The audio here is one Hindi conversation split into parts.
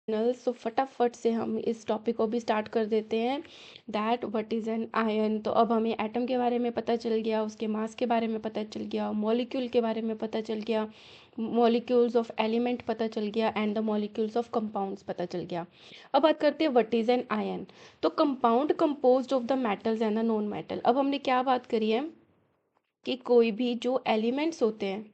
सो फटाफट से हम इस टॉपिक को भी स्टार्ट कर देते हैं। That what is an ion. तो अब हमें एटम के बारे में पता चल गया, उसके मास के बारे में पता चल गया, मॉलिक्यूल के बारे में पता चल गया, मॉलिक्यूल्स ऑफ एलिमेंट पता चल गया and the molecules of compounds पता चल गया। अब बात करते हैं व्हाट इज़ एन आयन। तो compound composed of the metals and the non metal. अब हमने क्या बात करी है कि कोई भी जो एलिमेंट्स होते हैं,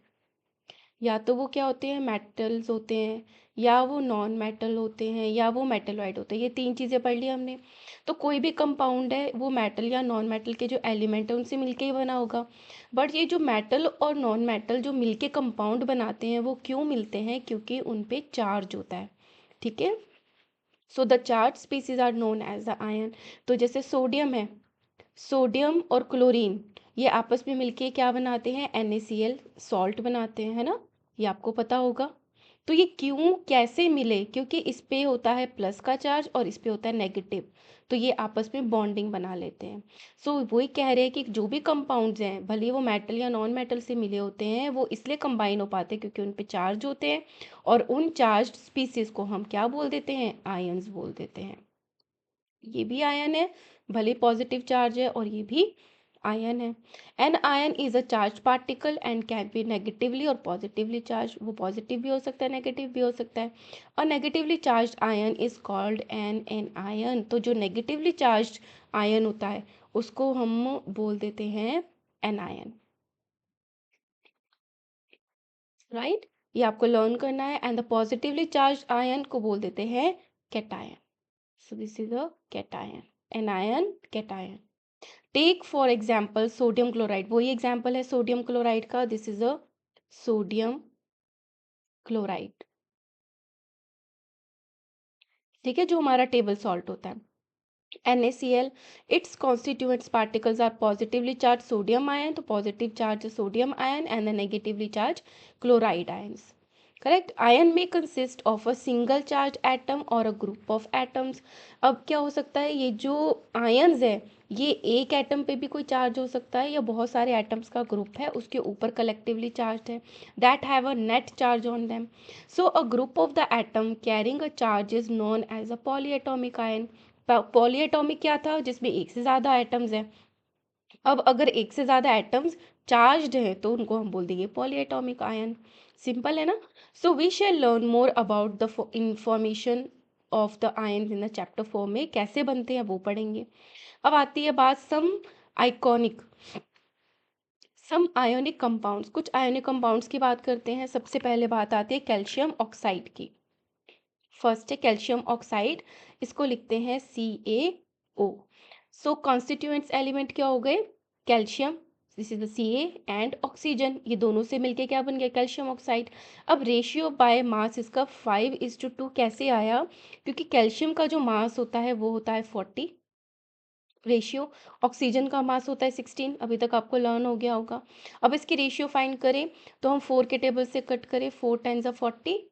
या तो वो क्या होते हैं, मेटल्स होते हैं, या वो नॉन मेटल होते हैं, या वो मेटलॉइड होते हैं। ये तीन चीज़ें पढ़ ली हमने। तो कोई भी कंपाउंड है वो मेटल या नॉन मेटल के जो एलिमेंट है उनसे मिलके ही बना होगा। बट ये जो मेटल और नॉन मेटल जो मिलके कंपाउंड बनाते हैं वो क्यों मिलते हैं? क्योंकि उन पे चार्ज होता है। ठीक है। So the charge species are known as the ion. तो जैसे सोडियम है, सोडियम और क्लोरीन ये आपस में मिलके क्या बनाते हैं? NaCl सॉल्ट बनाते हैं, है ना? ये आपको पता होगा। तो ये क्यों कैसे मिले? क्योंकि इस पे होता है प्लस का चार्ज और इस पे होता है नेगेटिव। तो ये आपस में बॉन्डिंग बना लेते हैं। सो वही कह रहे हैं कि जो भी कंपाउंड्स हैं भले वो मेटल या नॉन मेटल से मिले होते हैं वो इसलिए कंबाइन हो पाते हैं क्योंकि उन पे चार्ज होते हैं। और उन चार्ज स्पीसीज को हम क्या बोल देते हैं? आयंस बोल देते हैं। ये भी आयन है, भले पॉजिटिव चार्ज है, और ये भी आयन है। An ion is a charge particle and can be negatively और पॉजिटिवली चार्ज। वो पॉजिटिव भी हो सकता है, नेगेटिव भी हो सकता है। और negatively charge ion is called an ion. तो जो नेगेटिवली चार्ज आयन होता है उसको हम बोल देते हैं एन आयन। राइट, ये आपको लर्न करना है। And the positively charge ion को बोल देते हैं cation. So this is a cation, anion cation. Take for example sodium chloride. वही एग्जाम्पल है सोडियम क्लोराइड का। This is a sodium chloride. ठीक है, जो हमारा टेबल सॉल्ट होता है। NaCl, its constituents particles are positively charged sodium ion, तो positive charge sodium ion and the negatively charged chloride ions. Correct. Ion में consist of a single charge atom और अ ग्रुप ऑफ एटम्स। अब क्या हो सकता है, ये जो आयन्स है ये एक एटम पे भी कोई चार्ज हो सकता है या बहुत सारे एटम्स का ग्रुप है उसके ऊपर कलेक्टिवली चार्ज है, that have a net charge on them. So a group of the atom carrying a charge is known as a polyatomic ion. Polyatomic क्या था? जिसमें एक से ज़्यादा एटम्स हैं। अब अगर एक से ज़्यादा एटम्स चार्ज्ड हैं तो उनको हम बोल देंगे पॉलीएटॉमिक आयन। सिंपल है ना? So we shall learn more about the information of the ion in the chapter 4 में कैसे बनते हैं वो पढ़ेंगे। अब आती है बात आइकॉनिक सम आयोनिक कंपाउंड्स। कुछ आयोनिक कंपाउंड्स की बात करते हैं। सबसे पहले बात आती है कैल्शियम ऑक्साइड की। फर्स्ट है कैल्शियम ऑक्साइड, इसको लिखते हैं CaO। सो कॉन्स्टिट्यूएंट्स एलिमेंट क्या हो गए? Calcium, this is the Ca, and oxygen, ये दोनों से मिलके क्या बन गया? Calcium oxide. अब रेशियो बाय मास इसका 5:2 कैसे आया? क्योंकि कैल्शियम का जो मास होता है वो होता है 40 रेशियो, ऑक्सीजन का मास होता है 16। अभी तक आपको लर्न हो गया होगा। अब इसकी रेशियो फाइंड करें तो हम 4 के टेबल से कट करें, 4 टाइम्स 40,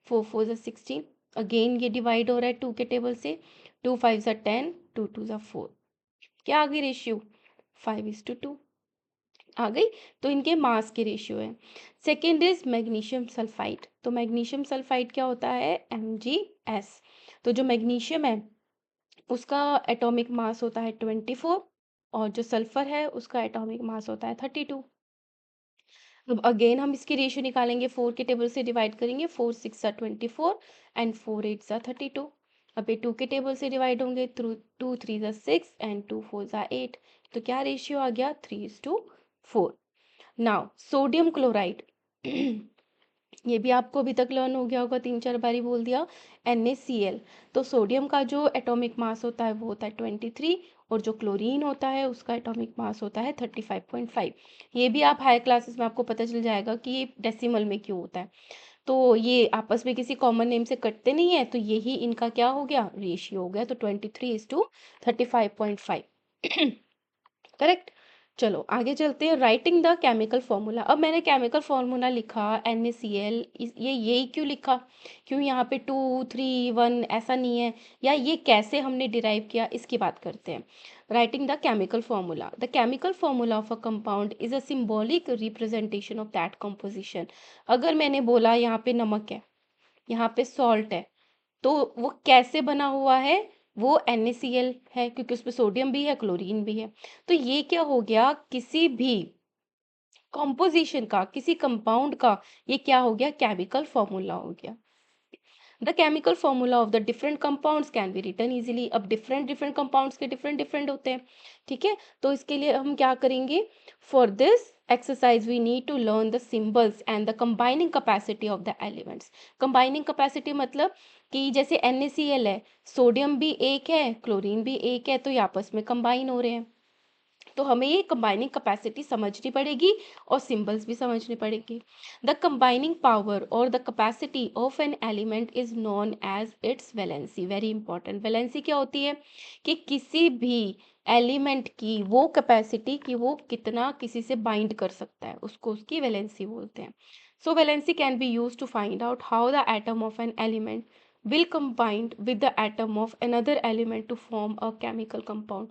4 4 16। अगेन ये डिवाइड हो रहा है 2 के टेबल से, 2 5 10, 2 2 4। क्या आ गई रेशियो? 5:2 आ गई। तो इनके मास के रेशियो है। Second is magnesium sulphide. तो मैग्नीशियम सल्फाइड क्या होता है? MgS। तो जो मैग्नीशियम है उसका एटॉमिक मास होता है 24 और जो सल्फर है उसका एटॉमिक मास होता है 32। अब अगेन हम इसकी रेशियो निकालेंगे, 4 के टेबल से डिवाइड करेंगे, 4 6 24 एंड 4 8 32। अब ये 2 के टेबल से डिवाइड होंगे, 2 3 6 एंड 2 4 8। तो क्या रेशियो आ गया? 3:4। नाउ सोडियम क्लोराइड ये भी आपको अभी तक लर्न हो गया होगा, 3 4 बारी बोल दिया। NaCl। तो सोडियम का जो एटॉमिक मास होता है वो होता है 23 और जो क्लोरीन होता है उसका एटॉमिक मास होता है 35.5। ये भी आप हायर क्लासेस में आपको पता चल जाएगा कि ये डेसिमल में क्यों होता है। तो ये आपस में किसी कॉमन नेम से कटते नहीं है, तो यही इनका क्या हो गया? रेशियो हो गया। तो 23:35.5। करेक्ट। चलो आगे चलते हैं। Writing the chemical formula. अब मैंने केमिकल फॉर्मूला लिखा NaCl, ये यही क्यों लिखा? क्यों यहाँ पे 2 3 1 ऐसा नहीं है, या ये कैसे हमने डिराइव किया इसकी बात करते हैं। Writing the chemical formula. The chemical formula of a compound is a symbolic representation of that composition. अगर मैंने बोला यहाँ पे नमक है, यहाँ पे सॉल्ट है, तो वो कैसे बना हुआ है, वो NaCl है क्योंकि उसमें सोडियम भी है, क्लोरीन भी है। तो ये क्या हो गया, किसी भी कॉम्पोजिशन का, किसी कंपाउंड का ये क्या हो गया, केमिकल फॉर्मूला हो गया। The chemical formula of the different compounds can be written easily. अब डिफरेंट डिफरेंट कंपाउंड्स के डिफरेंट डिफरेंट होते हैं, ठीक है। तो इसके लिए हम क्या करेंगे, for this exercise we need to learn the symbols and the combining capacity of the elements. Combining capacity मतलब कि जैसे NaCl है, सोडियम भी एक है, क्लोरीन भी एक है, तो ये आपस में कंबाइन हो रहे हैं। तो हमें ये कंबाइनिंग कैपेसिटी समझनी पड़ेगी और सिंबल्स भी समझने पड़ेंगे। द कंबाइनिंग पावर और the capacity of an element is known as its valency. Very important, valency क्या होती है कि किसी भी एलिमेंट की वो कैपेसिटी कि वो कितना किसी से बाइंड कर सकता है, उसको उसकी वैलेंसी बोलते हैं। So valency can be use to find out how the atom of an element will combine with the atom of another element to form a chemical compound।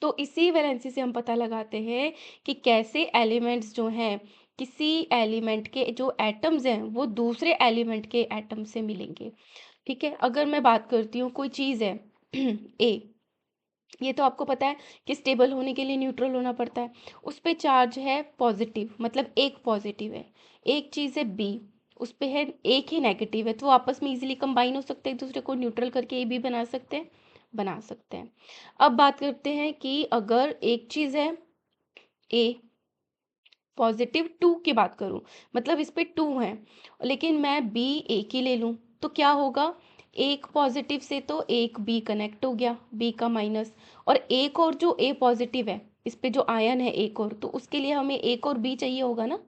तो इसी वैलेंसी से हम पता लगाते हैं कि कैसे एलिमेंट्स जो हैं, किसी एलिमेंट के जो एटम्स हैं वो दूसरे एलिमेंट के एटम से मिलेंगे, ठीक है। अगर मैं बात करती हूँ, कोई चीज़ है ए, ये तो आपको पता है कि स्टेबल होने के लिए न्यूट्रल होना पड़ता है। उस पे चार्ज है पॉजिटिव, मतलब एक पॉजिटिव है। एक चीज़ है बी, उस पे है एक ही नेगेटिव है, तो वो आपस में इजीली कंबाइन हो सकते हैं, एक दूसरे को न्यूट्रल करके ए बी बना सकते हैं, बना सकते हैं। अब बात करते हैं कि अगर एक चीज़ है ए, पॉजिटिव टू की बात करूं, मतलब इस पे टू है, लेकिन मैं बी एक ही ले लूं, तो क्या होगा, एक पॉजिटिव से तो एक बी कनेक्ट हो गया, बी का माइनस, और एक और जो ए पॉजिटिव है, इस पे जो आयन है एक और, तो उसके लिए हमें एक और बी चाहिए होगा ना,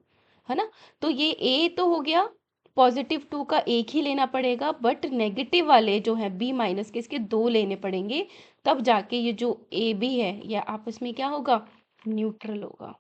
है ना। तो ये ए तो हो गया, पॉजिटिव टू का एक ही लेना पड़ेगा, बट नेगेटिव वाले जो है बी माइनस के, इसके दो लेने पड़ेंगे, तब जाके ये जो ए बी है यह आपस में क्या होगा, न्यूट्रल होगा।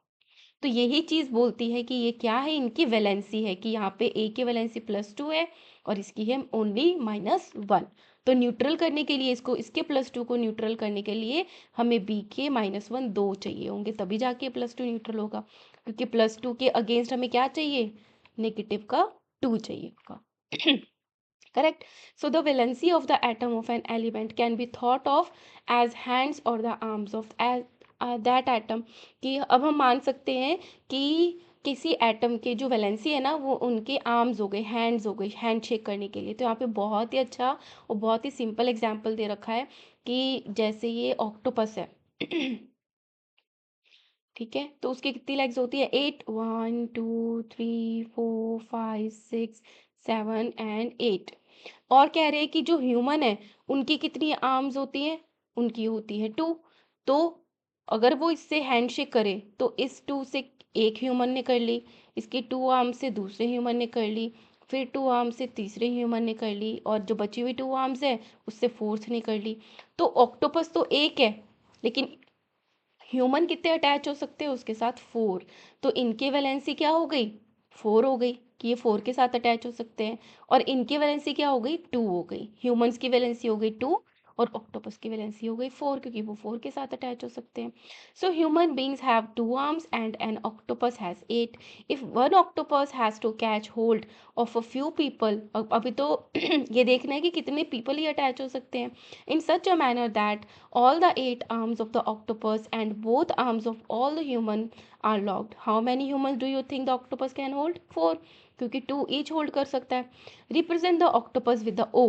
तो यही चीज़ बोलती है कि ये क्या है, इनकी वैलेंसी है, कि यहाँ पे ए की वैलेंसी +2 है और इसकी है ओनली -1। तो न्यूट्रल करने के लिए इसको, इसके +2 को न्यूट्रल करने के लिए हमें बी के -1 दो चाहिए होंगे, तभी जाके +2 न्यूट्रल होगा, क्योंकि +2 के अगेंस्ट हमें क्या चाहिए, नेगेटिव का 2 चाहिए होगा। correct। So the valency of the atom of an element can be thought of as hands or the arms of that atom। कि अब हम मान सकते हैं कि किसी एटम के जो वैलेंसी है ना, वो उनके आर्म्स हो गए, हैंड्स हो गए, हैंड शेक करने के लिए। तो यहाँ पे बहुत ही अच्छा और बहुत ही सिंपल एग्जांपल दे रखा है कि जैसे ये ऑक्टोपस है ठीक है, तो उसकी कितनी लेग्स होती है, 8, 1 2 3 4 5 6 7 एंड 8। और कह रहे हैं कि जो ह्यूमन है उनकी कितनी आर्म्स होती हैं, उनकी होती है 2। तो अगर वो इससे हैंडशेक करे तो इस 2 से एक ह्यूमन ने कर ली, इसकी 2 आर्म से दूसरे ह्यूमन ने कर ली, फिर 2 आर्म से तीसरे ह्यूमन ने कर ली, और जो बची हुई 2 आर्म्स है उससे फोर्थ ने कर ली। तो ऑक्टोपस तो एक है, लेकिन ह्यूमन कितने अटैच हो सकते हैं, उसके साथ 4। तो इनकी वैलेंसी क्या हो गई, 4 हो गई, कि ये 4 के साथ अटैच हो सकते हैं। और इनकी वैलेंसी क्या हो गई, 2 हो गई। ह्यूमंस की वैलेंसी हो गई 2 और ऑक्टोपस की वैलेंसी हो गई 4, क्योंकि वो 4 के साथ अटैच हो सकते हैं। So human beings have 2 arms and an octopus has 8। If one octopus has to catch hold of a few people, अभी तो ये देखना है कि कितने पीपल ही अटैच हो सकते हैं, in such a manner that all the 8 arms of the octopus and both arms of all the human are locked। How many humans do you think the octopus can hold? 4, क्योंकि 2 each hold कर सकता है। Represent the octopus with the O।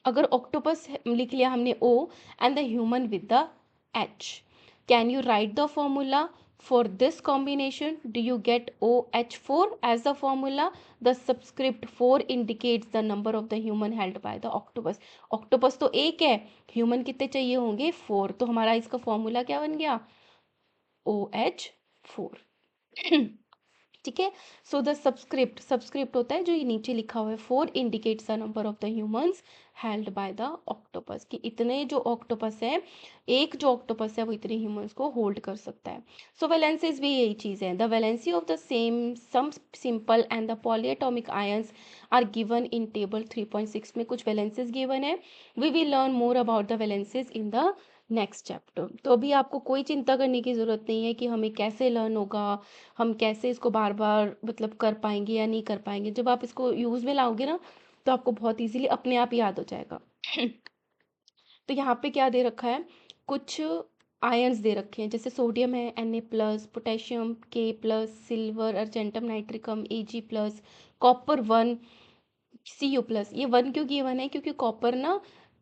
अगर octopus लिख लिया हमने O and the human with the H। Can you write the formula for this combination? Do you get OH4 as the formula? The subscript 4 indicates the number of the human held by the octopus। octopus तो एक है, human कितने चाहिए होंगे, 4। तो हमारा इसका फॉर्मूला क्या बन गया, OH4। ठीक है। सो द सब्सक्रिप्ट, सब्सक्रिप्ट होता है जो ये नीचे लिखा हुआ है, 4 indicates the number of the humans held by the octopus, कि इतने जो ऑक्टोपस है, एक जो ऑक्टोपस है वो इतने ह्यूमंस को होल्ड कर सकता है। सो वैलेंसीज भी यही चीज़ है। The valency of the same some simple and the polyatomic ions are given in table 3.6 में कुछ वैलेंसीज गिवन है। We will learn more about the valencies in the next chapter. तो अभी आपको कोई चिंता करने की ज़रूरत नहीं है कि हमें कैसे लर्न होगा, हम कैसे इसको बार बार मतलब कर पाएंगे या नहीं कर पाएंगे। जब आप इसको यूज़ में लाओगे ना, तो आपको बहुत इजीली अपने आप याद हो जाएगा। तो यहाँ पे क्या दे रखा है, कुछ आयंस दे रखे हैं, जैसे सोडियम है Na+, potassium K+, silver argentum nitricum Ag+, copper 1 Cu+। ये 1 क्यों गिवन है, क्योंकि कॉपर ना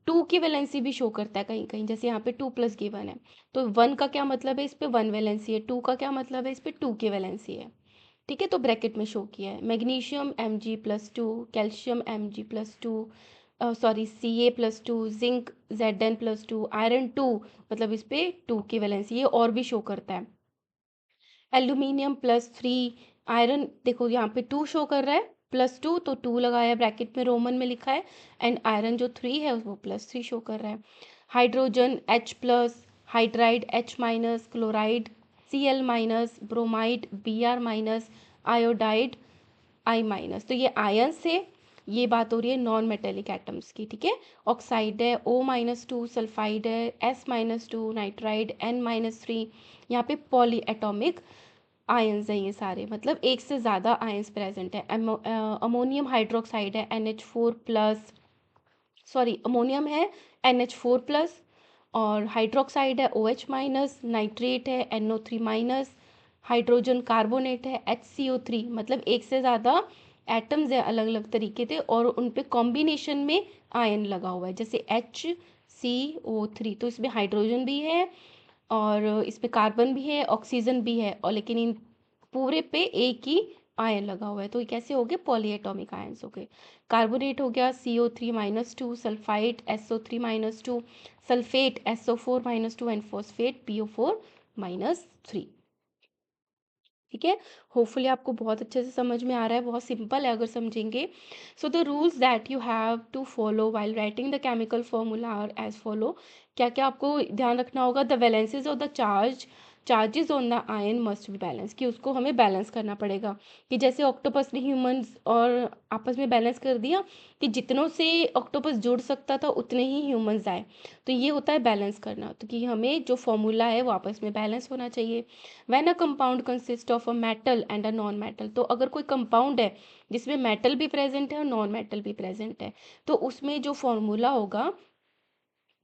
2 की वैलेंसी भी शो करता है कहीं कहीं, जैसे यहाँ पे 2+ गिवन है, तो 1 का क्या मतलब है, इस पे 1 वैलेंसी है, 2 का क्या मतलब है, इस पे 2 की वैलेंसी है। ठीक है, तो ब्रैकेट में शो किया है। Magnesium Mg+2, calcium Mg+2, sorry Ca+2, zinc Zn+2, iron 2, मतलब इस पे 2 की वैलेंसी, ये और भी शो करता है। एल्यूमिनियम +3, आयरन देखो यहाँ पे 2 शो कर रहा है, +2 तो 2 लगाया ब्रैकेट में, रोमन में लिखा है, एंड आयरन जो 3 है वो +3 शो कर रहा है। Hydrogen H+, hydride H-, chloride Cl-, bromide Br-, iodide I-। तो ये आयंस है, ये बात हो रही है नॉन मेटेलिक एटम्स की। ठीक है, ऑक्साइड है O-2, सल्फाइड है S-2, नाइट्राइड N-3, यहाँ पे पॉली एटॉमिक आयंस हैं ये सारे, मतलब एक से ज़्यादा आयंस प्रेजेंट है। अमोनियम हाइड्रोक्साइड है NH4+, सॉरी अमोनियम है NH4+, और हाइड्रोक्साइड है OH-, नाइट्रेट है NO3-, हाइड्रोजन कार्बोनेट है HCO3, मतलब एक से ज़्यादा एटम्स है अलग अलग तरीके से, और उन पे कॉम्बिनेशन में आयन लगा हुआ है, जैसे HCO3, तो इसमें हाइड्रोजन भी है और इस पे कार्बन भी है, ऑक्सीजन भी है, और लेकिन इन पूरे पे एक ही आयन लगा हुआ है, तो ये कैसे हो गए, पॉलीएटॉमिक आयंस हो गए। कार्बोनेट हो गया CO3-2, sulphide SO3-2, sulphate SO4-2, and phosphate PO4-3। ठीक है, होपफुली आपको बहुत अच्छे से समझ में आ रहा है, बहुत सिंपल है अगर समझेंगे। So the rules that you have to follow while writing the chemical formula are as follow. क्या क्या आपको ध्यान रखना होगा, the valencies of the charges on the ion must be balance, कि उसको हमें बैलेंस करना पड़ेगा, कि जैसे ऑक्टोपस ने ह्यूमंस और आपस में बैलेंस कर दिया, कि जितनों से ऑक्टोपस जुड़ सकता था उतने ही ह्यूमंस आए, तो ये होता है बैलेंस करना, तो कि हमें जो फॉर्मूला है वो आपस में बैलेंस होना चाहिए। When a compound consist of a metal and a non metal, तो अगर कोई कंपाउंड है जिसमें मेटल भी प्रेजेंट है और नॉन मेटल भी प्रेजेंट है, तो उसमें जो फॉर्मूला होगा,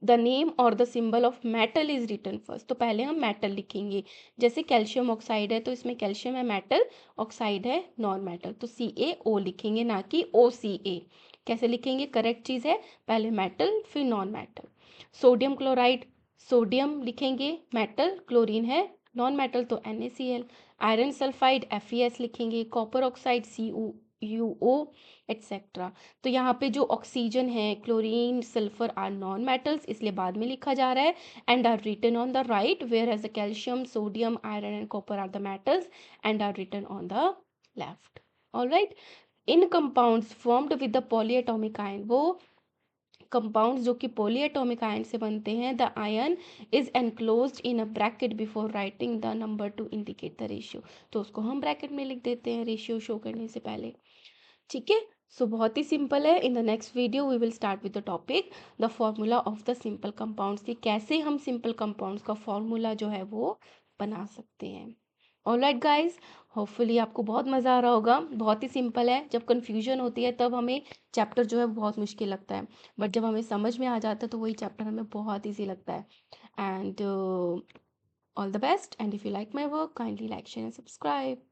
द नेम और the symbol of metal is written first, तो पहले हम मेटल लिखेंगे, जैसे कैल्शियम ऑक्साइड है तो इसमें कैल्शियम है मेटल, ऑक्साइड है नॉन मेटल, तो CaO लिखेंगे, ना कि OCa। कैसे लिखेंगे, करेक्ट चीज़ है, पहले मेटल फिर non metal. Sodium chloride, sodium लिखेंगे मेटल, क्लोरीन है नॉन मेटल तो NaCl। आयरन सल्फाइड FeS लिखेंगे, कॉपर ऑक्साइड CuO एट्सेट्रा। तो यहाँ पे जो ऑक्सीजन है, chlorine, sulphur are non metals, इसलिए बाद में लिखा जा रहा है, and are written on the right, whereas the calcium, sodium, iron and copper are the metals and are written on the left. Alright, in compounds formed with the polyatomic ion, वो कंपाउंड्स जो कि पॉलीएटॉमिक आयन से बनते हैं, the ion is enclosed in a bracket before writing the number two indicate the ratio, तो उसको हम ब्रैकेट में लिख देते हैं रेशियो शो करने से पहले। ठीक है, सो बहुत ही सिंपल है। In the next video we will start with the topic the formula of the simple compounds, कि कैसे हम सिंपल कंपाउंड्स का फॉर्मूला जो है वो बना सकते हैं। ऑलराइट गाइस, होपफुली आपको बहुत मज़ा आ रहा होगा, बहुत ही सिंपल है, जब कन्फ्यूजन होती है तब हमें चैप्टर जो है बहुत मुश्किल लगता है, बट जब हमें समझ में आ जाता है तो वही चैप्टर हमें बहुत ईजी लगता है। And all the best, and if you like my work kindly like share and subscribe.